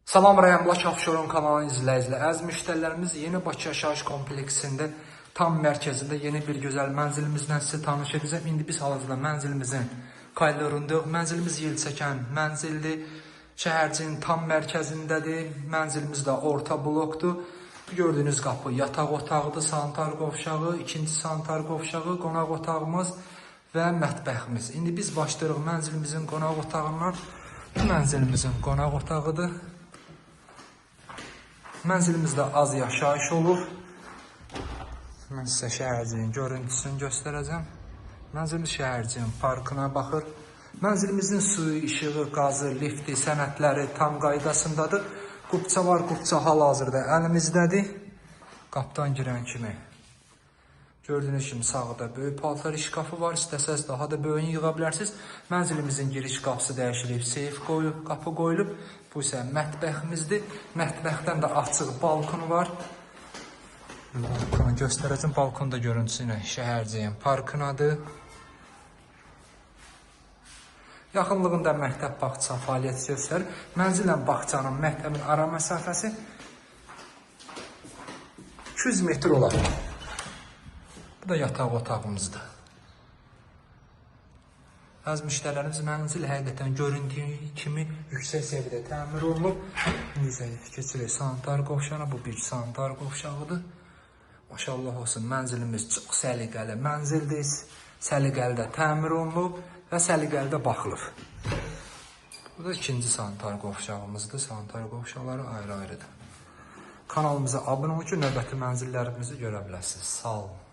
Salam Rəyamlak Afşeron kanalının izləyiciləri. Əziz müştərilərimiz, yeni Bakı yaşayış kompleksində tam mərkəzində yeni bir gözəl mənzilimizlə sizə tanış edəcəm. İndi biz hal-hazırda mənzilimizin koridorundayıq. Mənzilimiz yelçəkən mənzildir. Şəhərcinin tam mərkəzindədir. Mənzilimiz də orta blokdur. Gördüyünüz qapı yataq otağıdır, sanitar qovşağı, ikinci sanitar qovşağı, qonaq otağımız və mətbəximiz. İndi biz başlayırıq mənzilimizin qonaq otağından. Bu mənzilimizin qonaq otağıdır. Mənzilimizdə az yaşayış olur. Mən sizə şəhərciyin görüntüsünü göstərəcəm. Mənzilimiz şəhərciyin parkına baxır. Mənzilimizin suyu, işığı, qazı, lifti, sənədləri tam qaydasındadır. Qubça var, qubça hal-hazırda əlimizdədir. Qapıdan girən kimi gördüyünüz kimi sağda böyük paltar şkafı var. İstəsəz daha da böyüyünü yığa bilərsiniz. Mənzilimizin giriş qapısı dəyişilib, seyf qoyulub, qapı qoyulub. Bu isə mətbəximizdir. Mətbəxdən də açıq balkonu var. Balkonu göstərəcəm. Balkonda görüntüsü ilə şəhərciyin parkınadır. Yaxınlığında məktəb bağça fəaliyyət göstərir. Mənzillə bağçanın, məktəbin ara məsafəsi 200 metr olar. Bu da yataq otağımızdır. Əziz müştərilərimiz, mənzil həqiqətən göründüyü kimi yüksək səviyyədə təmir olunub. İndi isə keçirik sanitar qovşağına. Bu bir sanitar qovşağıdır. Maşallah olsun, mənzilimiz çox səliqəli mənzildir. Səliqəli də təmir olunub və səliqəli də baxılıb. Bu da ikinci sanitar qovşağımızdır. Sanitar qovşaqları ayrı-ayrıdır. Kanalımıza abunə olun ki, növbəti mənzillərimizi görə biləsiniz. Sağ olun.